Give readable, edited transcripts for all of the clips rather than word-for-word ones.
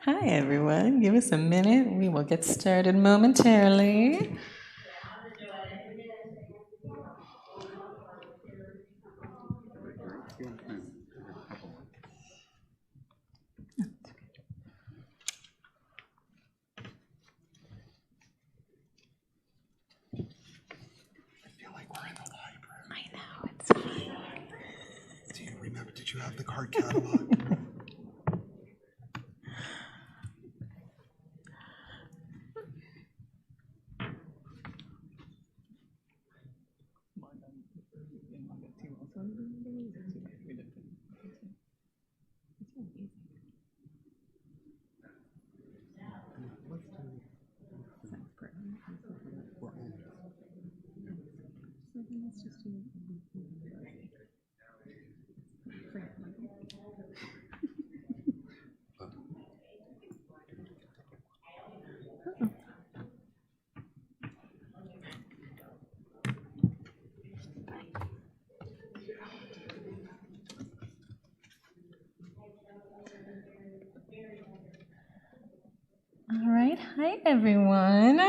Hi, everyone. Give us a minute. We will get started momentarily. Did you have the card catalog? All right. Hi, everyone.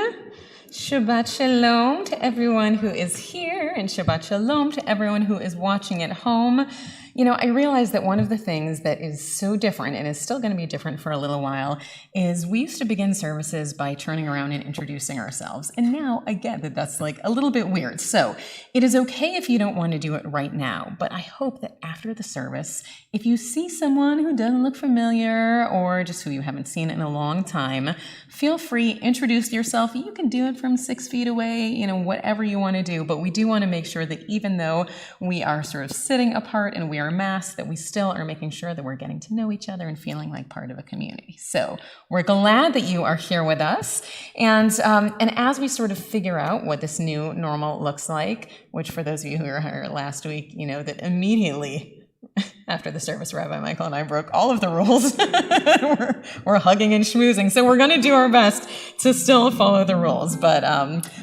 Shabbat Shalom to everyone who is here, and Shabbat Shalom to everyone who is watching at home. You know, I realize that one of the things that is so different, and is still going to be different for a little while, is we used to begin services by turning around and introducing ourselves. And now I get that that's like a little bit weird. So it is okay if you don't want to do it right now, but I hope that after the service, if you see someone who doesn't look familiar or just who you haven't seen in a long time, feel free, introduce yourself. You can do it from 6 feet away, you know, whatever you want to do. But we do want to make sure that even though we are sort of sitting apart and we are masked, that we still are making sure that we're getting to know each other and feeling like part of a community. So we're glad that you are here with us. And as we sort of figure out what this new normal looks like, which for those of you who were here last week, you know that immediately after the service, Rabbi Michael and I broke all of the rules. we're hugging and schmoozing. So we're going to do our best to still follow the rules. But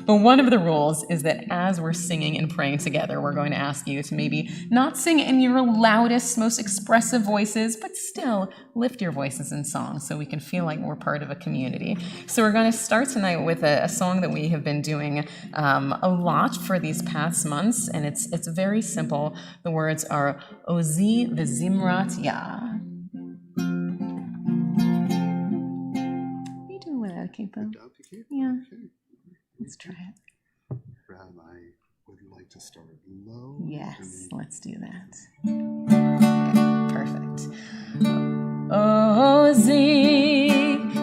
one of the rules is that as we're singing and praying together, we're going to ask you to maybe not sing in your loudest, most expressive voices, but still lift your voices in song so we can feel like we're part of a community. So we're going to start tonight with a song that we have been doing a lot for these past months. And it's very simple. The words are Ozi v'zimrat ya. What are you doing with that, Kipo? Yeah. Okay. Let's try it. Rabbi, would you like to start low? Yes, let's do that. Okay, perfect. Ozi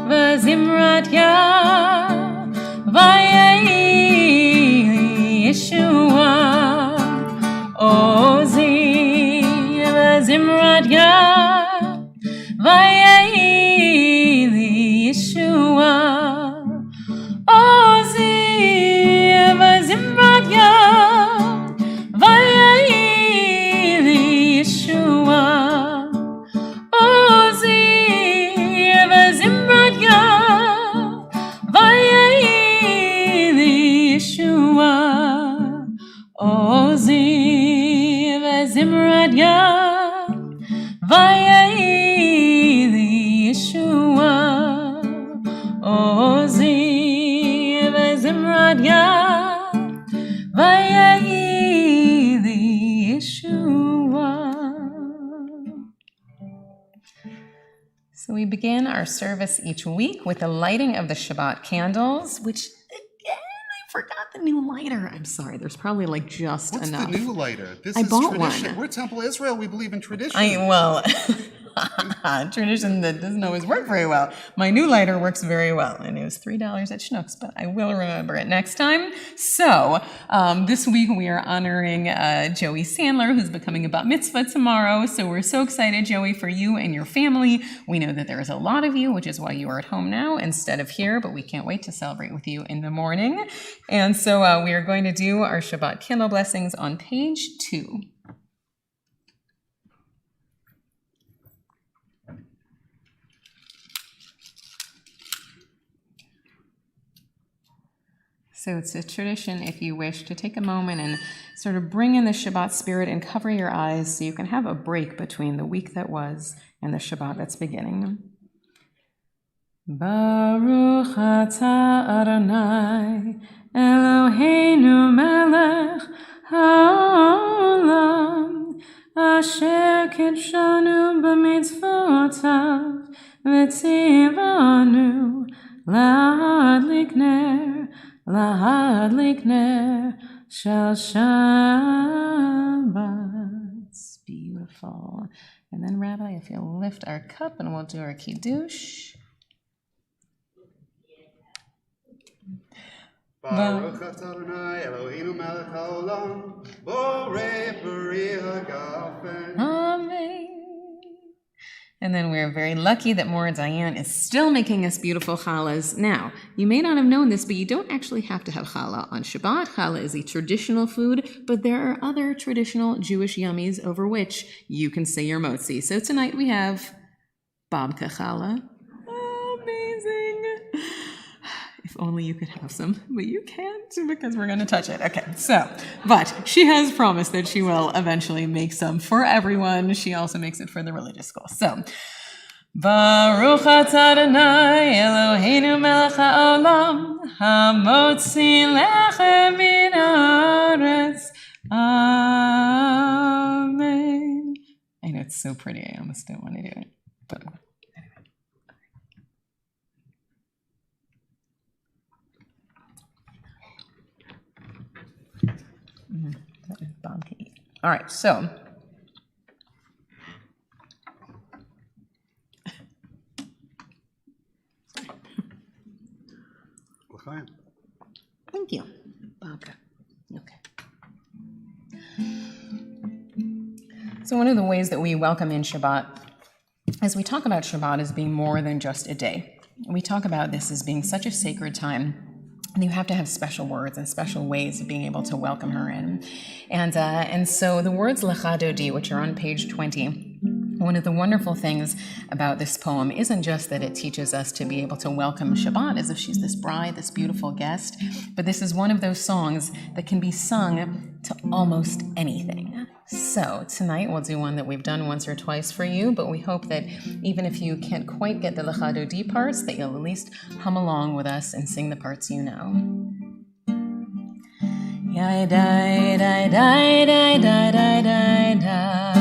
v'zimrat ya v'yei Yeshua. Ozi v'zimrat ya v'yei Yeshua. Ozi v'zimrat ya v'yei Yeshua. Ozi v'zimrat ya v'yei Yeshua. Ozi v'zimrat ya v'yei Yeshua. Ozi v'zimrat ya v'yei Yeshua. So we begin our service each week with the lighting of the Shabbat candles, which forgot the new lighter. I'm sorry. There's probably like just What's enough. What's the new lighter? This I is bought tradition. one. We're Temple Israel. We believe in tradition. Tradition that doesn't always work very well. My new lighter works very well, and it was $3 at Schnucks, but I will remember it next time. So this week we are honoring Joey Sandler, who's becoming a bat mitzvah tomorrow. So we're so excited, Joey, for you and your family. We know that there is a lot of you, which is why you are at home now instead of here, but we can't wait to celebrate with you in the morning. And so we are going to do our Shabbat candle blessings on page 2. So it's a tradition, if you wish, to take a moment and sort of bring in the Shabbat spirit and cover your eyes so you can have a break between the week that was and the Shabbat that's beginning. Baruch atah Adonai Eloheinu melech haolam asher kidshanu b'mitzvotav v'tzivanu lahadlik ner shel Shabbat. Beautiful. And then, Rabbi, if you'll lift our cup and we'll do our kiddush. Baruch atah Adonai Eloheinu melech haolam borei peri hagafen. Amen. And then we're very lucky that Mora Diane is still making us beautiful challahs. Now, you may not have known this, but you don't actually have to have challah on Shabbat. Challah is a traditional food, but there are other traditional Jewish yummies over which you can say your motzi. So tonight we have babka challah. Amazing. If only you could have some, but you can't because we're going to touch it. Okay, but she has promised that she will eventually make some for everyone. She also makes it for the religious school. So, Baruch atah Adonai Eloheinu melech haolam hamotzi lechem min haaretz. Amen. I know it's so pretty. I almost don't want to do it, but Bob can eat. All right, so thank you, Barbara. Okay. So one of the ways that we welcome in Shabbat is we talk about Shabbat as being more than just a day. We talk about this as being such a sacred time. And you have to have special words and special ways of being able to welcome her in. And so the words Lecha Dodi, which are on page 20, one of the wonderful things about this poem isn't just that it teaches us to be able to welcome Shabbat as if she's this bride, this beautiful guest, but this is one of those songs that can be sung to almost anything. So tonight we'll do one that we've done once or twice for you, but we hope that even if you can't quite get the Lecha Dodi parts, that you'll at least hum along with us and sing the parts you know. Yai dai dai dai dai dai dai dai dai.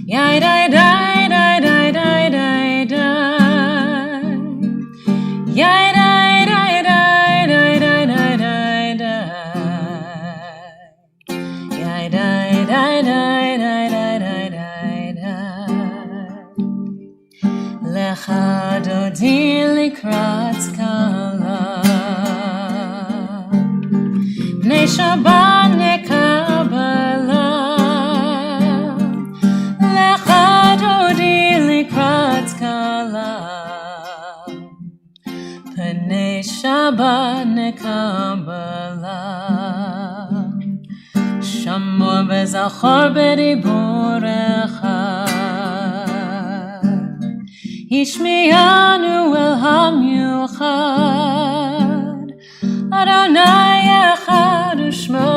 Yai dai dai dai dai dai dai dai. Yai dai dai dai dai dai dai dai dai. Yai dai dai dai dai dai dai dai dai. Lecha Dodi likrat kala. Bnei Shabbat nekabala. Lecha Dodi likrat kala. Bnei Shabbat nekabala. Shamor v'zachor b'diborecha. Ishmianu el hamyuchad. Adonai echad u'shmo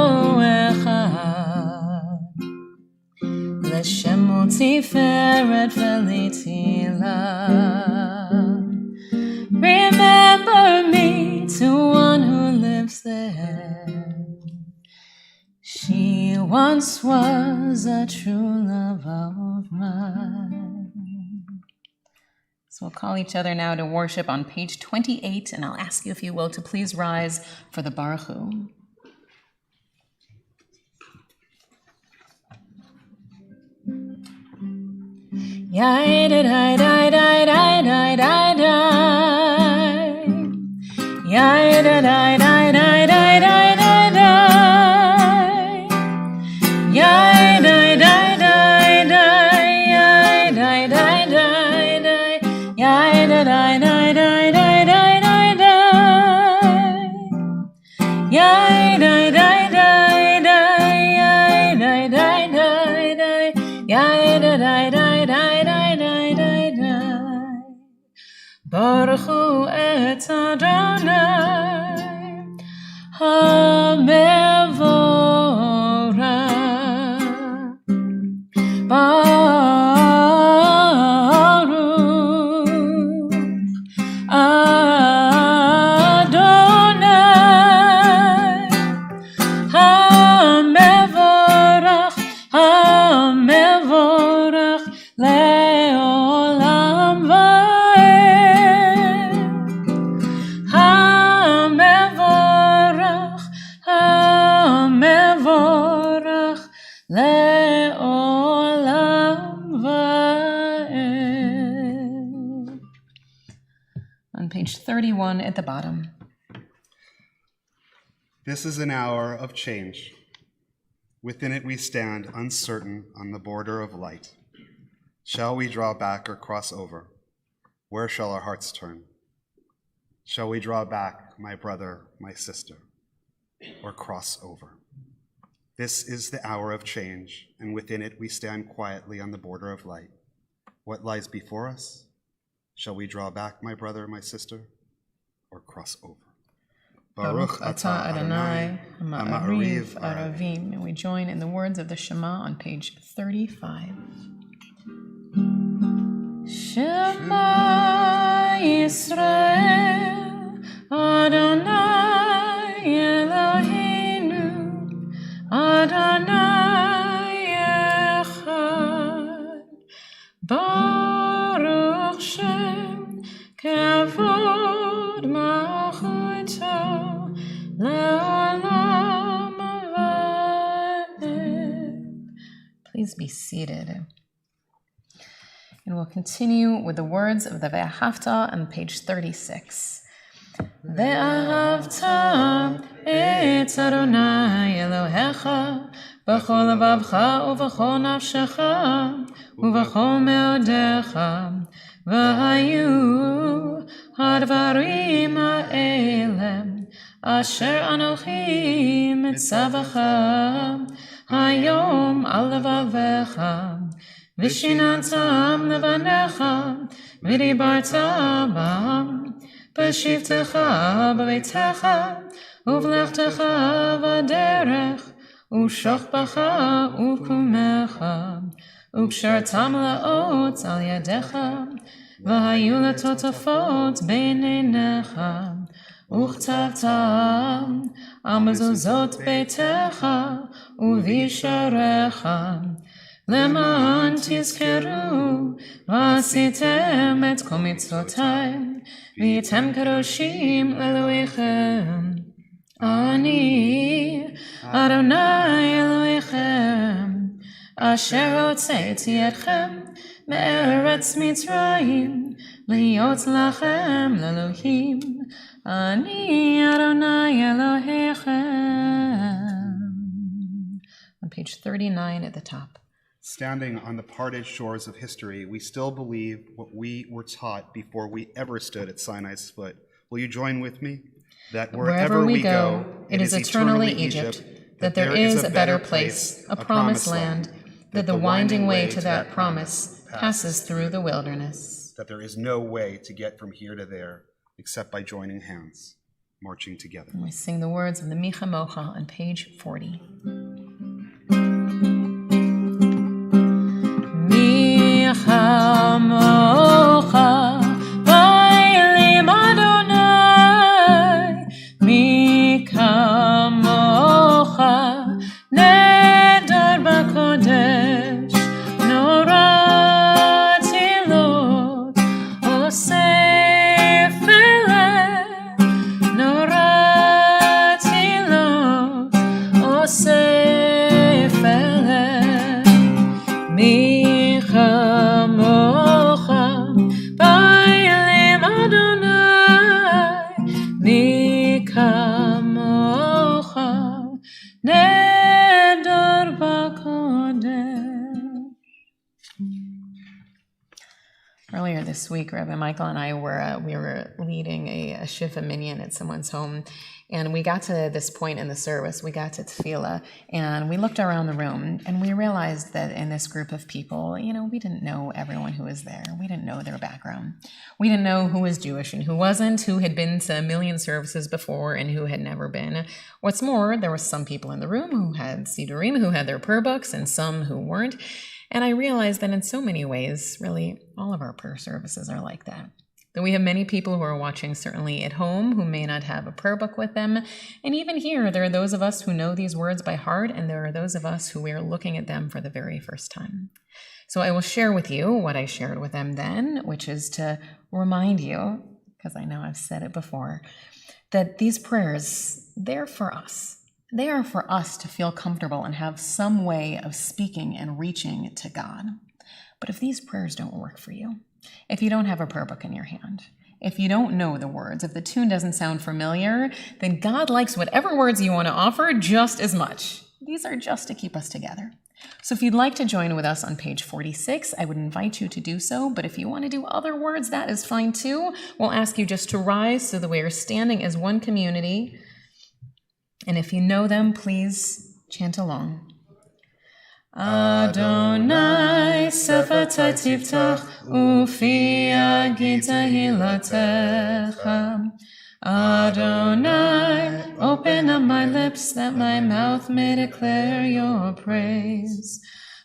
echad. L'shem u'tiferet v'litila. Remember me to one who lives there. She once was a true love of mine. So we'll call each other now to worship on page 28, and I'll ask you, if you will, to please rise for the Baruch Hu. Yai da da da da da da da da. Yai da da da da da da da da. Yai da da da da. Yai da da da da. Yai da da da da da da da da. Yai da da da da. Yai da da da da. Yai da da da da da da da da. Baruchu et Adonai HaMevorach Baruch Adonai HaMevorach HaMevorach Le'olam va'ed HaMevorach HaMevorach Le'olam va'ed. On page 31 at the bottom. This is an hour of change. Within it we stand uncertain on the border of light. Shall we draw back or cross over? Where shall our hearts turn? Shall we draw back, my brother, my sister, or cross over? This is the hour of change, and within it we stand quietly on the border of light. What lies before us? Shall we draw back, my brother, my sister, or cross over? Baruch atah Adonai ha'ma'ariv aravim. And we join in the words of the Shema on page 35. Shema Yisrael Adonai Eloheinu Adonai Echad Baruch Shem Kavod Malchuto Le'olam va'ed. Please be seated. And we'll continue with the words of the Ve'ahavta on page 36. Ve'ahavta et Adonai Elohecha b'chol levavcha u'v'chol nafshecha u'v'chol me'odecha v'hayu hadvarim ha'elem asher anochi mitzavacha hayom al levavecha Vishinantam levanecha, v'dibarta bam, b'shivtecha b'veitecha, uv'lechtecha v'derech, u'shochbacha u'kumecha, u'kshartam la'ot al yadecha, v'hayu letotafot b'neinecha, u'chtavtam al mezuzot beitecha, u'visharecha, למען תזכרו ועשיתם את כל מצוותיי והייתם קדושים לאלוהיכם אני אדוני אלוהיכם אשר הוצאתי אתכם מארץ מצרים להיות לכם לאלוהים אני אדוני אלוהיכם. On page 39 at the top. Standing on the parted shores of history, we still believe what we were taught before we ever stood at Sinai's foot. Will you join with me? That wherever we go, it is eternally Egypt, that there is a better place, a promised land, that the winding way to that promise passes through the wilderness. That there is no way to get from here to there except by joining hands, marching together. And we sing the words of the Micha Mocha on page 40. Mocha, Bailim Adonai, Mi Kamocha, Nedar Bakodesh, Norati Lot, Osei Feleh, Norati Lot, Osei Feleh, Mi Kamocha. Earlier this week, Rabbi Michael and I were leading a Shiva minyan at someone's home, and we got to this point in the service. We got to tefillah, and we looked around the room, and we realized that in this group of people, we didn't know everyone who was there. We didn't know their background. We didn't know who was Jewish and who wasn't, who had been to a million services before and who had never been. What's more, there were some people in the room who had Sidurim, who had their prayer books, and some who weren't. And I realized that in so many ways, really, all of our prayer services are like that. That we have many people who are watching certainly at home who may not have a prayer book with them. And even here, there are those of us who know these words by heart, and there are those of us who are looking at them for the very first time. So I will share with you what I shared with them then, which is to remind you, because I know I've said it before, that these prayers, they're for us. They are for us to feel comfortable and have some way of speaking and reaching to God. But if these prayers don't work for you, if you don't have a prayer book in your hand, if you don't know the words, if the tune doesn't sound familiar, then God likes whatever words you want to offer just as much. These are just to keep us together. So if you'd like to join with us on page 46, I would invite you to do so. But if you want to do other words, that is fine too. We'll ask you just to rise so that we are standing as one community. And if you know them, please chant along. Adonai sefatai tiftach ufi yagid tehilatecha. Adonai, open up my lips that my mouth may declare your praise.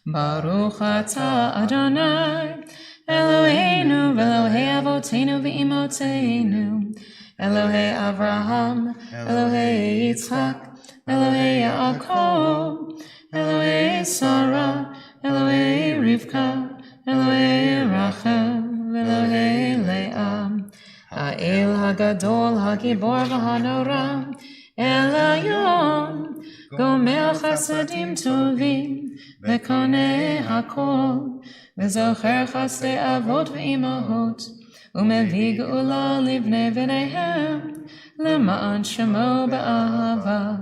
Baruch atah Adonai, Eloheinu v'Elohei avoteinu v'imotenu. Elohei Avraham, Elohei Yitzchak, Elohei Yaakov, Elohei Sarah, Elohei Rivka, Elohei Rachel, Elohei Leah. Ha'el Hagadol Hagibor v'Hanora, El Hayom, Gomer Chasadim Tovim, V'konei Hakol, V'zocher Chasdei Avot v'Imahot. ומביא גאולה לבני בניהם, למען שמו באהבה.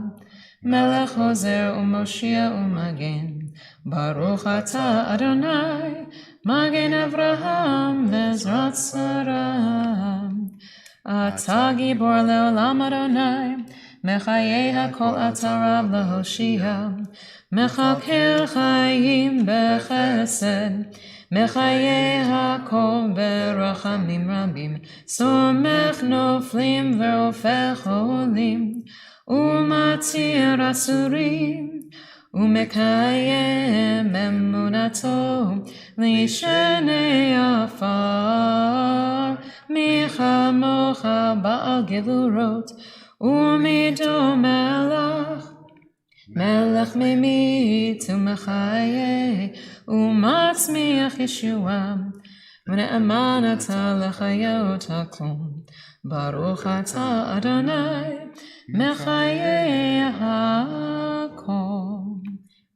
מלך עוזר ומושיע ומגן, ברוך אתה אדוני, מגן אברהם ועזרת שרה. אתה גיבור לעולם אדוני, מחיי הכל אתה רב להושיע, מכלכל חיים בחסד, מחיי הכל ברחמים רבים, סומך נופלים והופך עולים, ומתיר אסורים, ומקיים אמונתו לישני עפר. מי כמוך בעל גבורות, ומידו מלך, מלך ממית ומחיה, ומצמיח ישועה, ונאמן אתה לחיות הכל. ברוך אתה אדוני, מחיי הכל.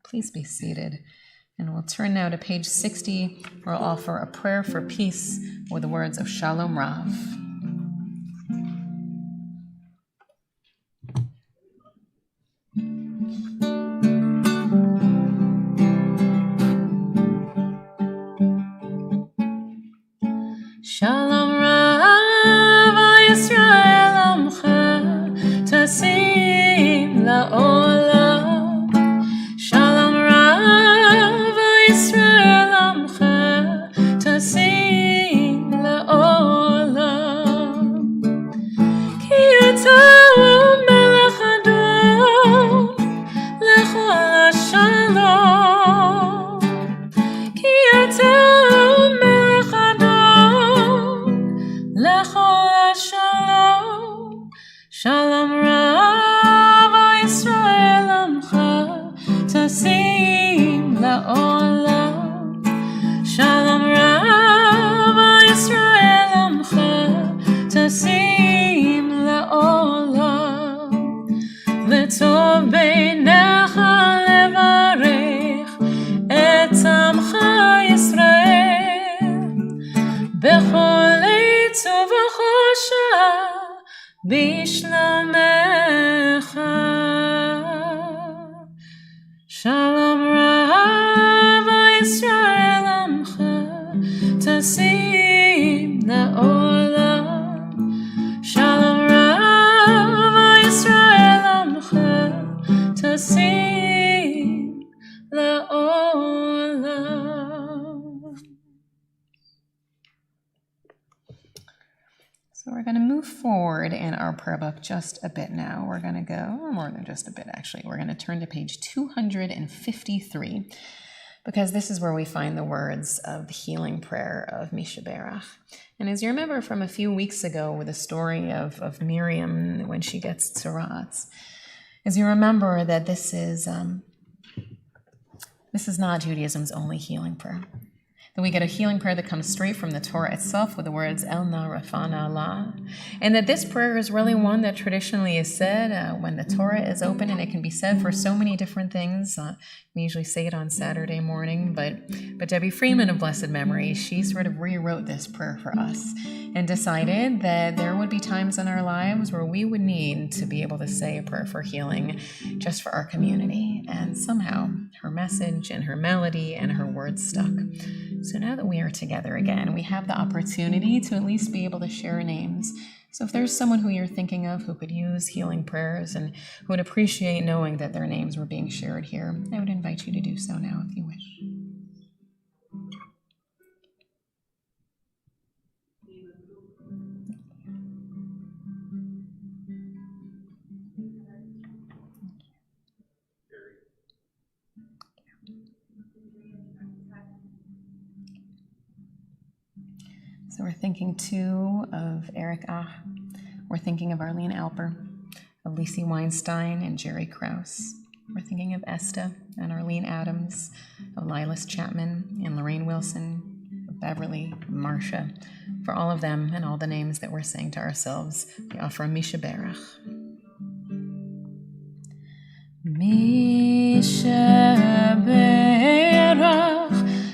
Please be seated. And we'll turn now to page 60, where I'll offer a prayer for peace with the words of Shalom Rav. Shalom Rav al Yisrael Amcha Tasim La'olam. Shalom Rav al Yisrael Amcha Tasim La'olam. Ki ata melech adon lechol hashalom. Ki ata Shalom Rav al Yisrael Amcha Tasim La'olam. Shalom Rav al Yisrael Amcha Tasim La'olam. V'tov beinecha levarech et amcha Yisrael bechol eitz uv'chosha Bishlomecha. Shalom Rav al Yisrael Amcha Tasim לעולם. Shalom Rav Yisrael Amcha Tasim La'olam. So we're going to move forward in our prayer book just a bit now. We're going to go, more than just a bit actually, we're going to turn to page 253, because this is where we find the words of the healing prayer of Mishaberach. And as you remember from a few weeks ago with the story of Miriam when she gets tzaraat, as you remember that this is not Judaism's only healing prayer. That we get a healing prayer that comes straight from the Torah itself with the words El Na Rafana La, and that this prayer is really one that traditionally is said when the Torah is open, and it can be said for so many different things. We usually say it on Saturday morning, but Debbie Freeman of blessed memory, she sort of rewrote this prayer for us and decided that there would be times in our lives where we would need to be able to say a prayer for healing just for our community, and somehow her message and her melody and her words stuck. So now that we are together again, we have the opportunity to at least be able to share names. So if there's someone who you're thinking of who could use healing prayers and who would appreciate knowing that their names were being shared here, I would invite you to do so now if you wish. So we're thinking too of Eric Ah. We're thinking of Arlene Alper, of Lisi Weinstein and Jerry Krause. We're thinking of Esta and Arlene Adams, of Lilas Chapman and Lorraine Wilson, of Beverly, Marcia. For all of them and all the names that we're saying to ourselves, we offer a Mishaberach. Mishaberach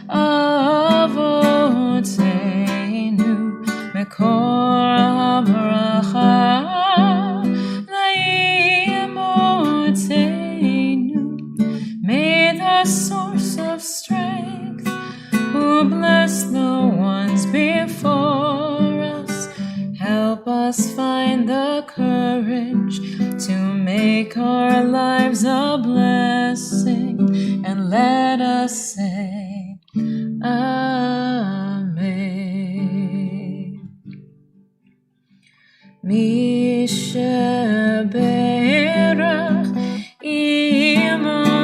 Avoteinu Mekor HaBracha Laimotenu. May the source of strength, who bless the ones before us, help us find the courage to make our lives a blessing, and let us say Amen. Mishaberach Imotenu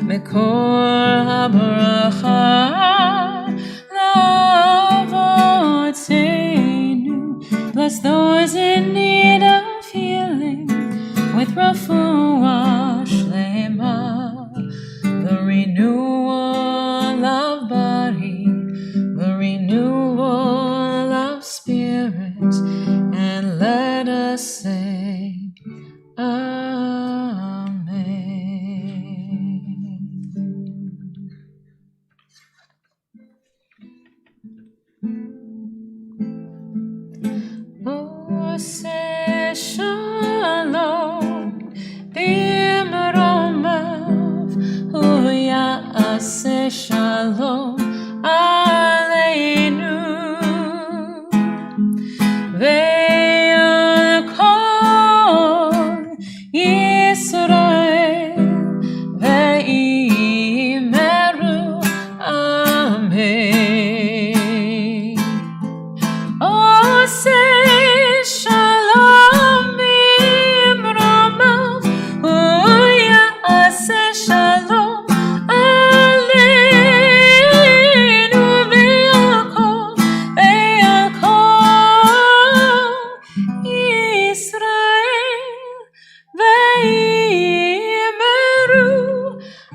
Mekor HaBracha Lavotenu. Bless those in need of healing with Refuah Shlema, the renewal of body, the renewal of spirit, and let us say Amen. Ose Shalom Bimromav, Hu Ya'aseh Shalom Aleinu, Ve'yakol Yisrael Ve'imeru Amen. Ose Shalom Bimromav, Hu Ya'aseh Shalom Aleinu, Ve'yakol Yisrael Ve'imeru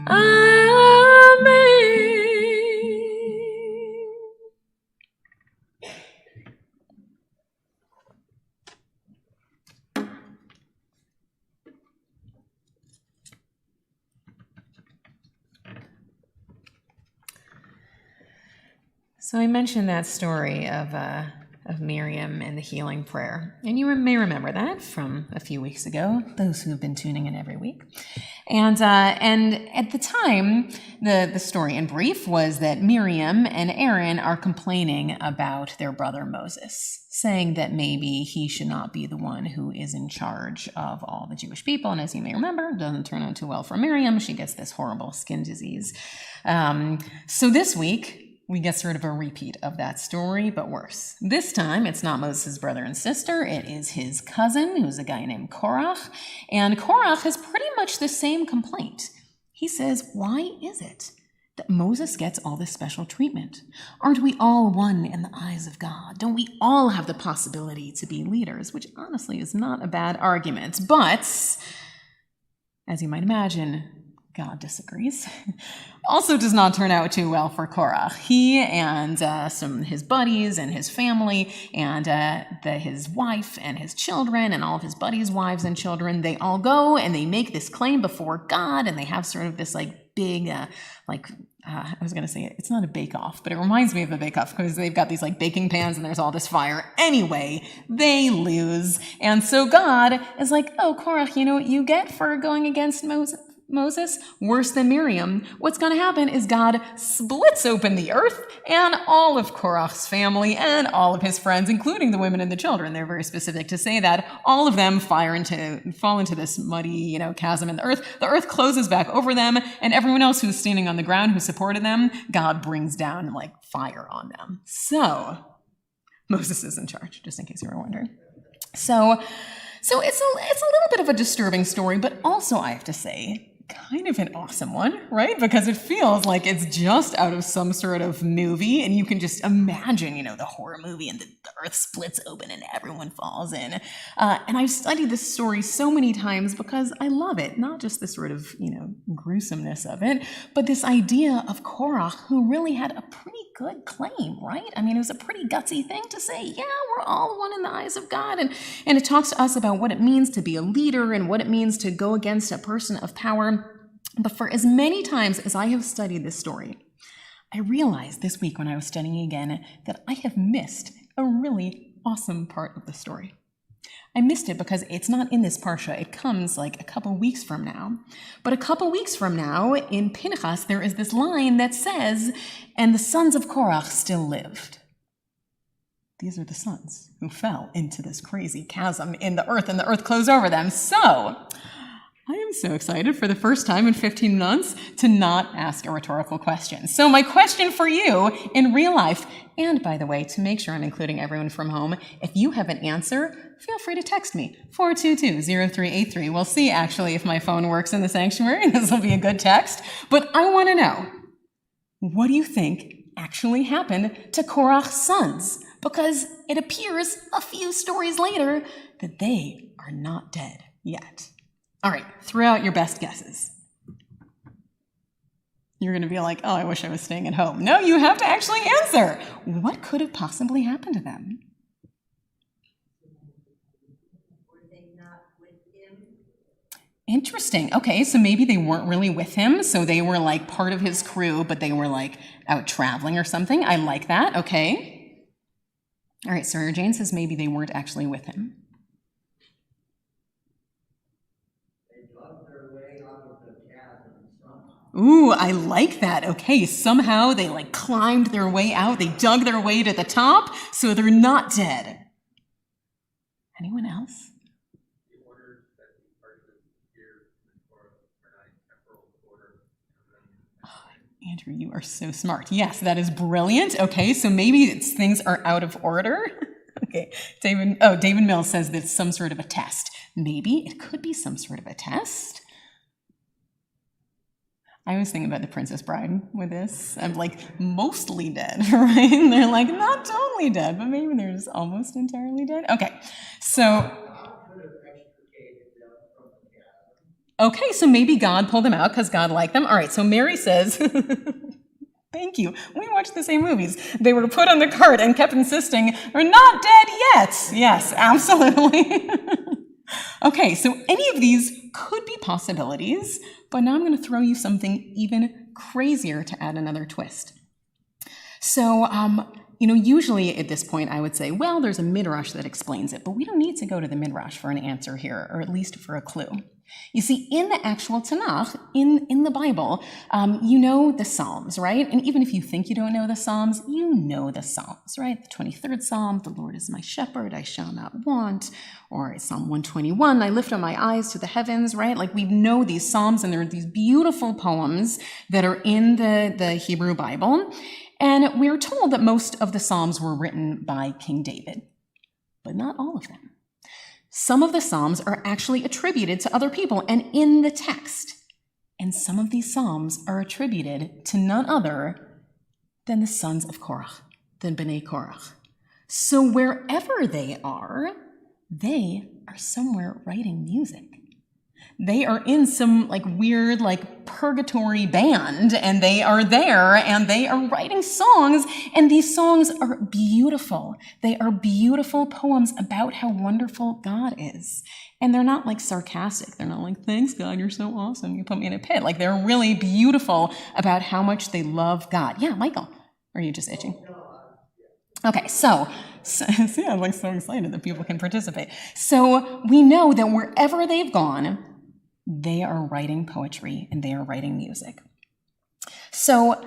Amen. So I mentioned that story of of Miriam and the healing prayer. And you may remember that from a few weeks ago, those who have been tuning in every week. And at the time, the story in brief was that Miriam and Aaron are complaining about their brother Moses, saying that maybe he should not be the one who is in charge of all the Jewish people. And as you may remember, it doesn't turn out too well for Miriam. She gets this horrible skin disease. So this week, we get sort of a repeat of that story, but worse. This time, it's not Moses' brother and sister. It is his cousin, who's a guy named Korach. And Korach has pretty much the same complaint. He says, why is it that Moses gets all this special treatment? Aren't we all one in the eyes of God? Don't we all have the possibility to be leaders? Which honestly is not a bad argument. But, as you might imagine, God disagrees. Also does not turn out too well for Korah. He and his buddies and his family and his wife and his children and all of his buddies' wives and children, they all go and they make this claim before God, and they have sort of this big, I was going to say it's not a bake-off, but it reminds me of a bake-off because they've got these baking pans and there's all this fire. Anyway, they lose. And so God is like, oh, Korah, you know what you get for going against Moses? Worse than Miriam. What's going to happen is God splits open the earth, and all of Korach's family and all of his friends, including the women and the children, they're very specific to say that, all of them fall into this muddy, chasm in the earth. The earth closes back over them, and everyone else who's standing on the ground who supported them, God brings down fire on them. So Moses is in charge, just in case you were wondering. So it's a little bit of a disturbing story, but also I have to say, kind of an awesome one, right? Because it feels like it's just out of some sort of movie, and you can just imagine, the horror movie, and the earth splits open and everyone falls in. And I've studied this story so many times because I love it. Not just the sort of, gruesomeness of it, but this idea of Korah, who really had a pretty good claim, right? I mean, it was a pretty gutsy thing to say, yeah, we're all one in the eyes of God. And it talks to us about what it means to be a leader and what it means to go against a person of power. But for as many times as I have studied this story, I realized this week when I was studying again that I have missed a really awesome part of the story. I missed it because it's not in this parsha. It comes a couple weeks from now. But a couple weeks from now, in Pinchas, there is this line that says, and the sons of Korach still lived. These are the sons who fell into this crazy chasm in the earth, and the earth closed over them. So I am so excited for the first time in 15 months to not ask a rhetorical question. So my question for you in real life, and by the way, to make sure I'm including everyone from home, if you have an answer, feel free to text me, 422-0383. We'll see actually if my phone works in the sanctuary. This will be a good text. But I want to know, what do you think actually happened to Korach's sons? Because it appears a few stories later that they are not dead yet. All right, throw out your best guesses. You're going to be like, oh, I wish I was staying at home. No, you have to actually answer. What could have possibly happened to them? Were they not with him? Interesting. Okay, so maybe they weren't really with him, so they were part of his crew, but they were out traveling or something. I like that. Okay. All right, Sarah Jane says maybe they weren't actually with him. Ooh, I like that. Okay, somehow they climbed their way out. They dug their way to the top, so they're not dead. Anyone else? The orders that the parchment here in the Torah are not in temporal order. Oh, Andrew, you are so smart. Yes, that is brilliant. Okay, so maybe things are out of order. Okay, David Mills says that it's some sort of a test. Maybe it could be some sort of a test. I was thinking about The Princess Bride with this. I'm mostly dead, right? And they're not totally dead, but maybe they're just almost entirely dead. Okay, so so maybe God pulled them out because God liked them. All right, so Mary says, thank you. We watched the same movies. They were put on the cart and kept insisting, we're not dead yet. Yes, absolutely. Okay, so any of these could be possibilities, but now I'm going to throw you something even crazier to add another twist. So, usually at this point I would say, well, there's a midrash that explains it, but we don't need to go to the midrash for an answer here, or at least for a clue. You see, in the actual Tanakh, in the Bible, you know the Psalms, right? And even if you think you don't know the Psalms, you know the Psalms, right? The 23rd Psalm, the Lord is my shepherd, I shall not want. Or Psalm 121, I lift up my eyes to the heavens, right? Like we know these Psalms, and there are these beautiful poems that are in the Hebrew Bible. And we're told that most of the Psalms were written by King David, but not all of them. Some of the Psalms are actually attributed to other people and in the text. And some of these Psalms are attributed to none other than the sons of Korach, than Bnei Korach. So wherever they are somewhere writing music. They are in some weird purgatory band, and they are there and they are writing songs, and these songs are beautiful. They are beautiful poems about how wonderful God is. And they're not sarcastic. They're not thanks God, you're so awesome, you put me in a pit. They're really beautiful about how much they love God. Yeah, Michael, are you just itching? Okay, so yeah, I'm so excited that people can participate. So we know that wherever they've gone, they are writing poetry and they are writing music. So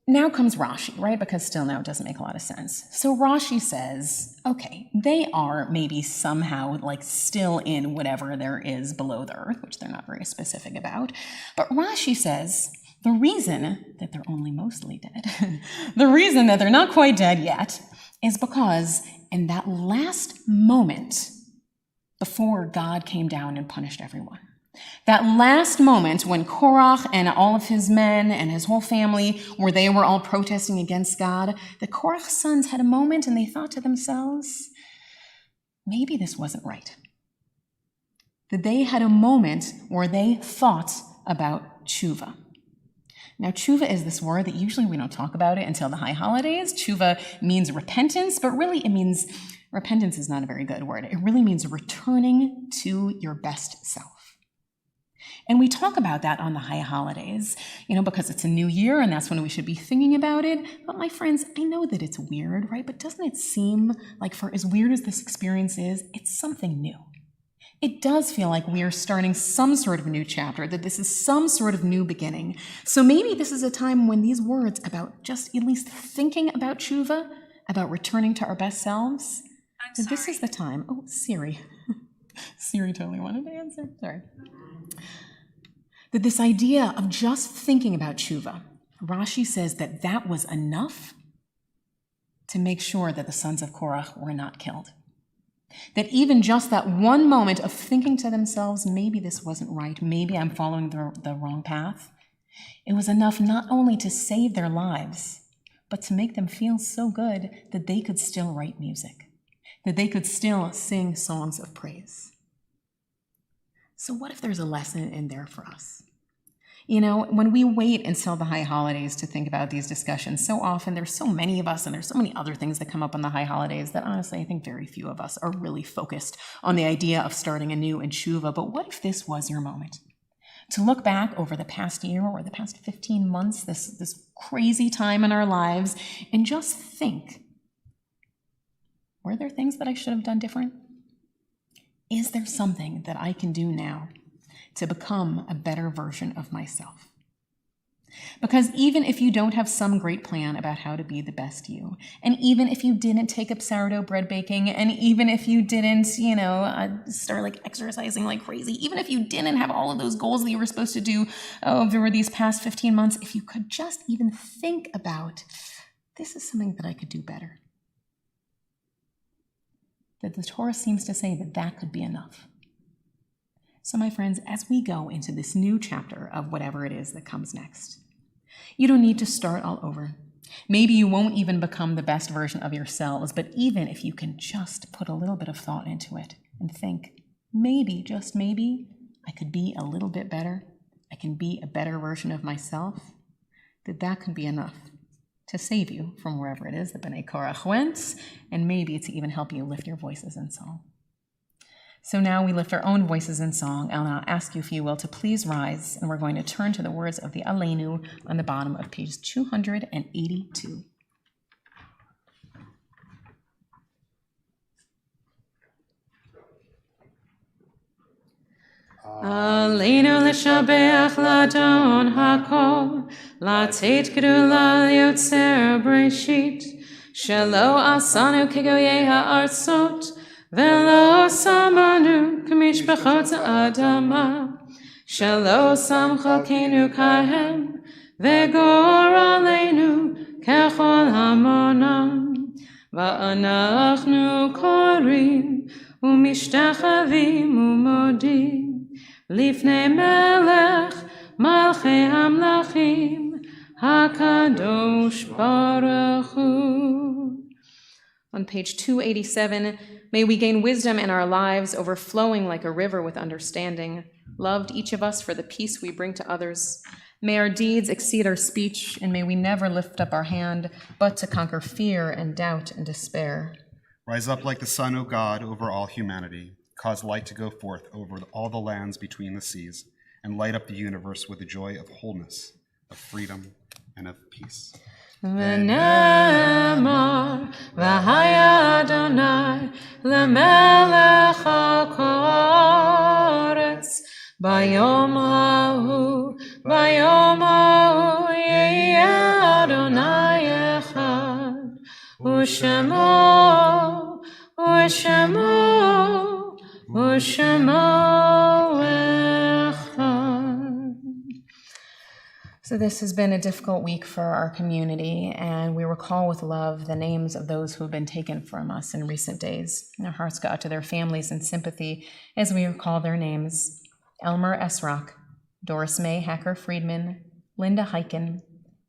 now comes Rashi, right? Because still now it doesn't make a lot of sense. So Rashi says, okay, they are maybe somehow still in whatever there is below the earth, which they're not very specific about. But Rashi says the reason that they're only mostly dead, the reason that they're not quite dead yet, is because in that last moment before God came down and punished everyone, that last moment when Korach and all of his men and his whole family, where they were all protesting against God, the Korach sons had a moment and they thought to themselves, maybe this wasn't right. That they had a moment where they thought about tshuva. Now, tshuva is this word that usually we don't talk about it until the high holidays. Tshuva means repentance, but really it means, repentance is not a very good word. It really means returning to your best self. And we talk about that on the high holidays, because it's a new year and that's when we should be thinking about it. But my friends, I know that it's weird, right? But doesn't it seem like, for as weird as this experience is, it's something new? It does feel like we are starting some sort of new chapter, that this is some sort of new beginning. So maybe this is a time when these words about just at least thinking about tshuva, about returning to our best selves, that this is the time. Oh, Siri. Siri totally wanted to answer. Sorry. That this idea of just thinking about tshuva, Rashi says that was enough to make sure that the sons of Korach were not killed. That even just that one moment of thinking to themselves, maybe this wasn't right, maybe I'm following the wrong path, it was enough not only to save their lives, but to make them feel so good that they could still write music, that they could still sing songs of praise. So what if there's a lesson in there for us? When we wait until the high holidays to think about these discussions, so often there's so many of us and there's so many other things that come up on the high holidays that honestly I think very few of us are really focused on the idea of starting anew in tshuva. But what if this was your moment? To look back over the past year or the past 15 months, this crazy time in our lives, and just think, were there things that I should have done different? Is there something that I can do now to become a better version of myself? Because even if you don't have some great plan about how to be the best you, and even if you didn't take up sourdough bread baking, and even if you didn't, start exercising like crazy, even if you didn't have all of those goals that you were supposed to do over these past 15 months, if you could just even think about, this is something that I could do better. That the Torah seems to say that could be enough. So my friends, as we go into this new chapter of whatever it is that comes next, you don't need to start all over. Maybe you won't even become the best version of yourselves, but even if you can just put a little bit of thought into it and think, maybe, just maybe, I could be a little bit better, I can be a better version of myself, that could be enough to save you from wherever it is that Bnei Korach went, and maybe to even help you lift your voices in song. So now we lift our own voices in song, and I'll ask you, if you will, to please rise, and we're going to turn to the words of the Aleinu on the bottom of page 282. Aleinu l'shabeach l'adon hakol, latet gedula liotzer breshit, shelo asanu kegoyei ha'artzot, velo samanu k'mishpachot adama, shelo sam chalkenu kahem, vegor aleinu kechol hamonam, va'anachnu korim, umishtachavim umodim, Lifnei melech malchei hamlachim hakadosh baruch hu. On page 287, may we gain wisdom in our lives, overflowing like a river with understanding, loved each of us for the peace we bring to others. May our deeds exceed our speech, and may we never lift up our hand, but to conquer fear and doubt and despair. Rise up like the sun, O God, over all humanity. Cause light to go forth over all the lands between the seas, and light up the universe with the joy of wholeness, of freedom, and of peace. V'nemar v'haya Adonai l'melech ha'koretz bayom hahu yeh Adonai echad u'shemo echad. So this has been a difficult week for our community, and we recall with love the names of those who have been taken from us in recent days. And our hearts go out to their families in sympathy as we recall their names: Elmer Esrock, Doris May Hacker-Friedman, Linda Heiken,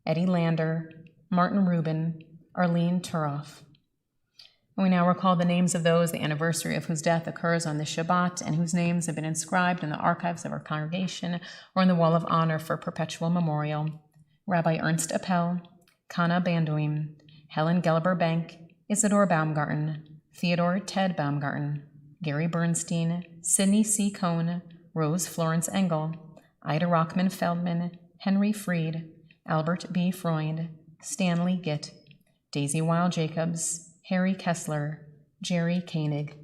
Eddie Lander, Martin Rubin, Arlene Turoff. And we now recall the names of those, the anniversary of whose death occurs on this Shabbat, and whose names have been inscribed in the archives of our congregation or in the Wall of Honor for perpetual memorial: Rabbi Ernst Appel, Kana Banduim, Helen Gelber Bank, Isidore Baumgarten, Theodore Ted Baumgarten, Gary Bernstein, Sidney C. Cohn, Rose Florence Engel, Ida Rockman Feldman, Henry Freed, Albert B. Freund, Stanley Gitt, Daisy Weil Jacobs, Harry Kessler, Jerry Koenig,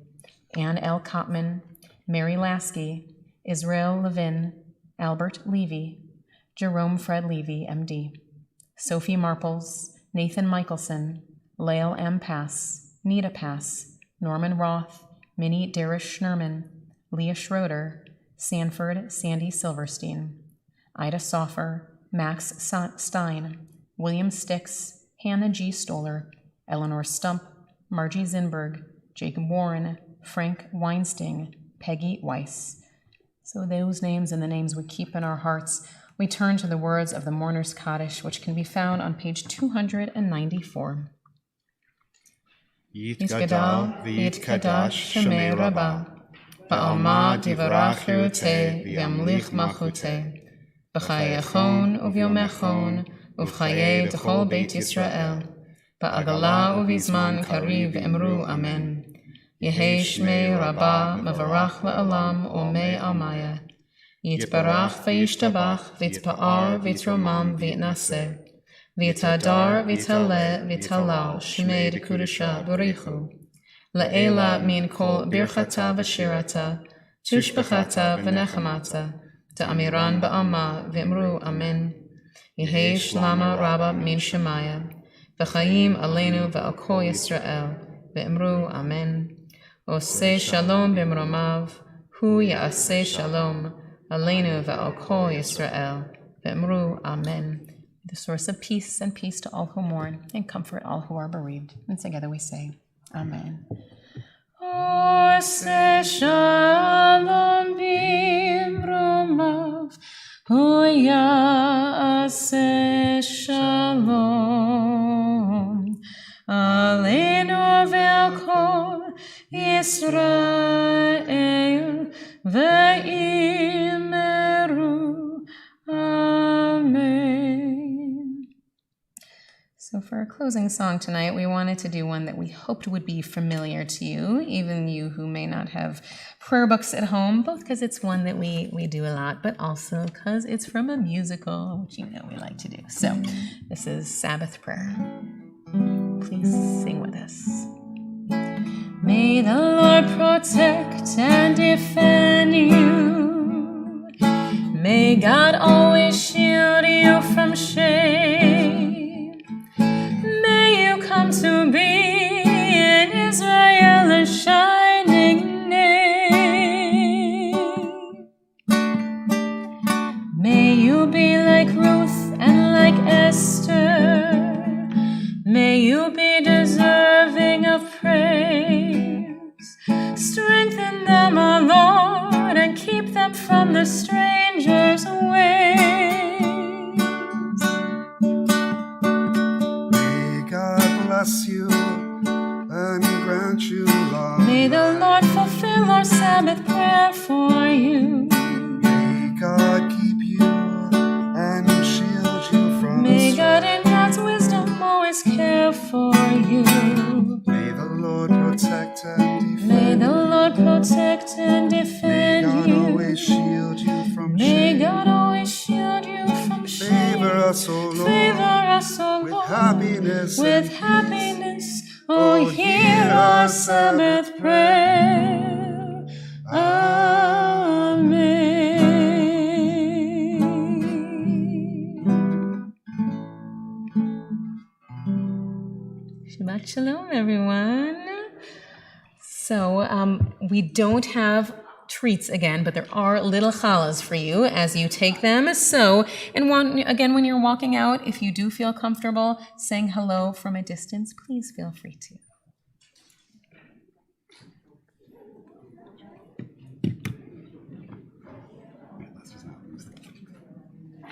Ann L. Kottman, Mary Lasky, Israel Levin, Albert Levy, Jerome Fred Levy, M.D., Sophie Marples, Nathan Michelson, Lael M. Pass, Nita Pass, Norman Roth, Minnie Darish Schnerman, Leah Schroeder, Sanford Sandy Silverstein, Ida Soffer, Max Stein, William Stix, Hannah G. Stoller, Eleanor Stump, Margie Zinberg, Jacob Warren, Frank Weinstein, Peggy Weiss. So those names and the names we keep in our hearts, we turn to the words of the Mourner's Kaddish, which can be found on page 294. Yitgadal v'yitkadash shemei Rabbah, ba'alma divarachu te v'yamlich malchute, b'chayechon uvyomechon uv'chaye d'chol Beit Yisrael, ba'agala uvizman kariv emru amen. Yehei shmei Rabbah mevarach la'alam umei almaya. Yitbarach v'yishtabach v'yitpa'ar v'yitromam v'yitnaseh. V'yitadar v'yitale v'yitalal shmei d'kudusha b'richu. La'ela min kol birchata v'shirata, tushbachata v'nechamata, ta'amiran ba'alma v'imru amen. Yehei shlama Rabbah min shemaya. V'chaim aleinu v'al kol Yisrael, v'imru amen. Oseh shalom b'mromav, hu ya'aseh shalom, aleinu v'al kol Yisrael, v'imru amen. The source of peace, and peace to all who mourn, and comfort all who are bereaved. And together we say, Amen. Oseh shalom b'mromav, hu ya'aseh shalom, aleinu v'al kol Yisrael, v'imru amen. So for our closing song tonight, we wanted to do one that we hoped would be familiar to you, even you who may not have prayer books at home, both because it's one that we do a lot, but also because it's from a musical, which you know we like to do. So this is Sabbath Prayer. Please sing with us. May the Lord protect and defend you. God always shield you from shame. May you come to be in Israel a shining name. May you be like Ruth and like Esther. May you be deserving of praise. Strengthen them, O Lord, and keep them from the stranger's ways. May God bless you and grant you long May the life. Lord fulfill our Sabbath prayer for you. May God keep you and shield you from May God strife. in God's wisdom always care for you. May the Lord protect and defend. May the Lord protect and May defend God you. always shield you from May shame. God always shield you from shame. Favor us, O Lord, Favor us, O with Lord, happiness with and peace. happiness. Oh, hear our Sabbath prayer. Amen. Shabbat shalom, everyone. So we don't have treats again, but there are little challahs for you as you take them. So, and again, when you're walking out, if you do feel comfortable saying hello from a distance, please feel free to.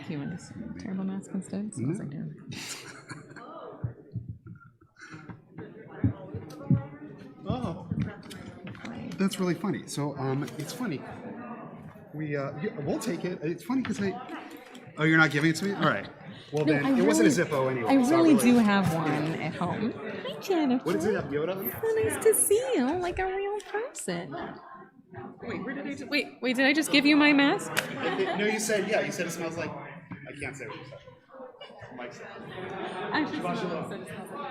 Do you want this terrible mask instead? It smells like down. Oh, that's really funny. So, it's funny. We'll take it. It's funny because oh, you're not giving it to me? All right. Well, then, it wasn't a Zippo anyway. I so really do have one at home. Hi, Jennifer. What does it have, Yoda on it? So nice to see you, like a real person. Wait, where did I just, wait, did I just give you my mask? No, you said it smells like, I can't say what you said. Mike said. Actually, it smells like.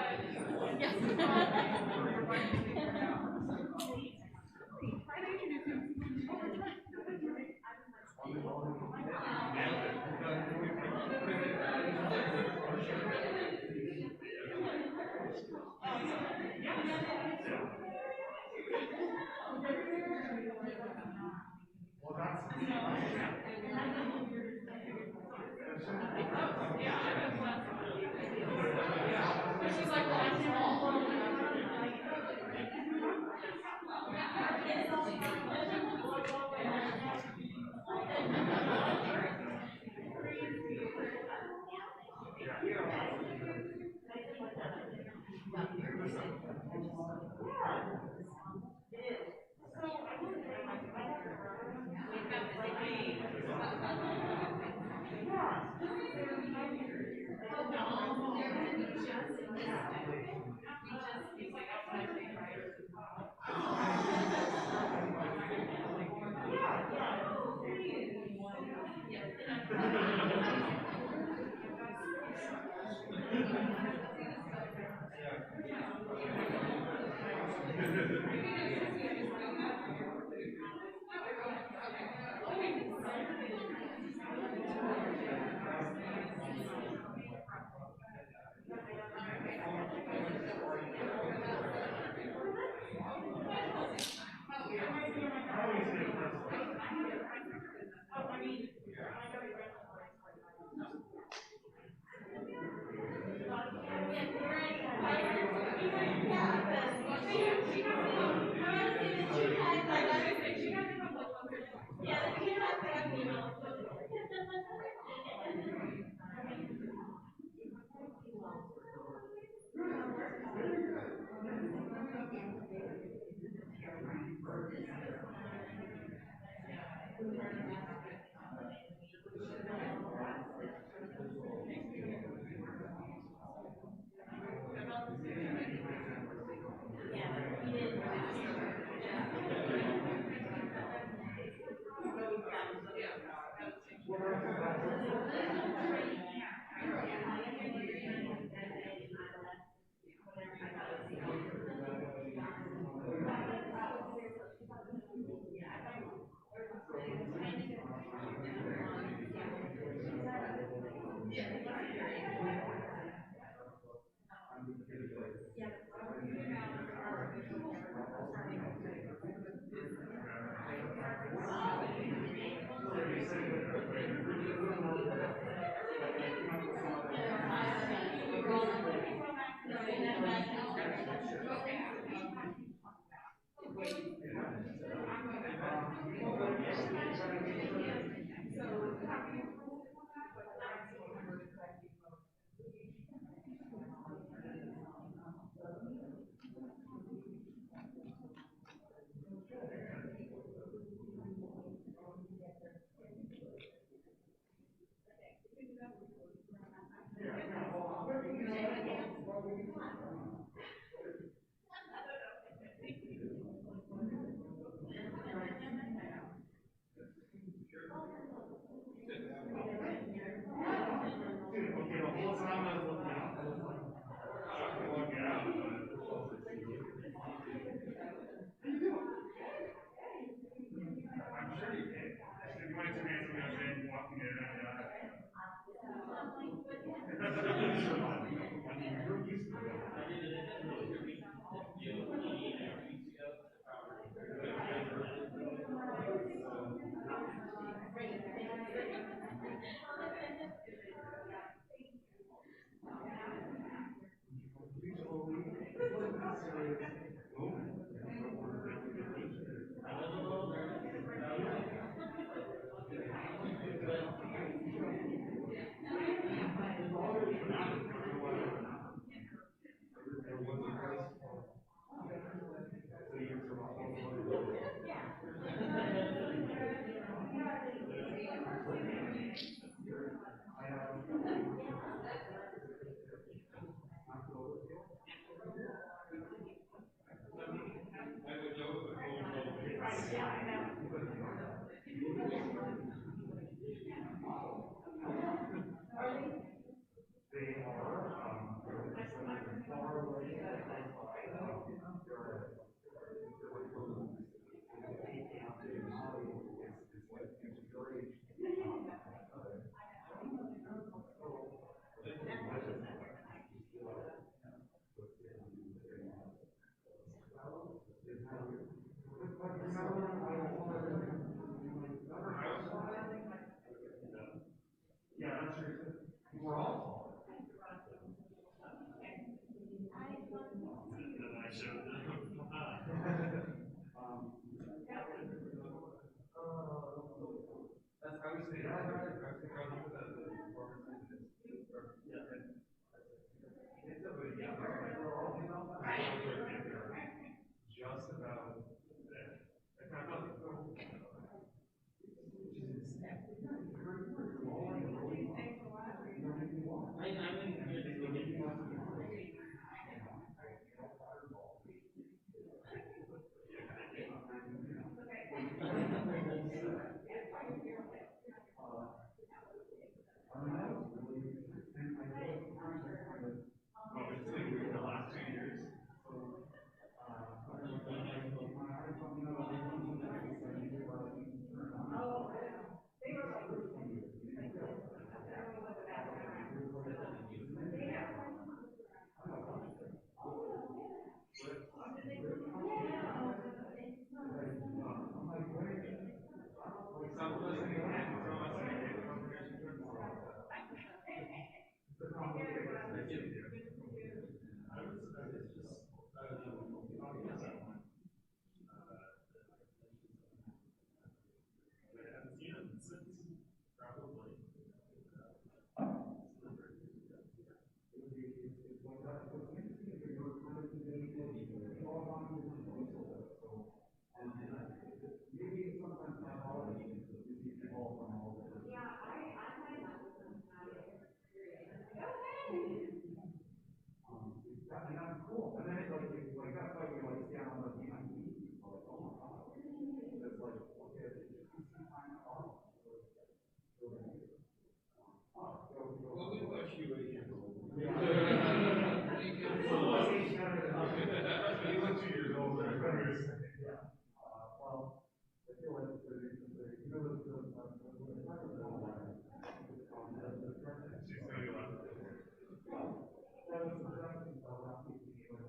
Yeah, the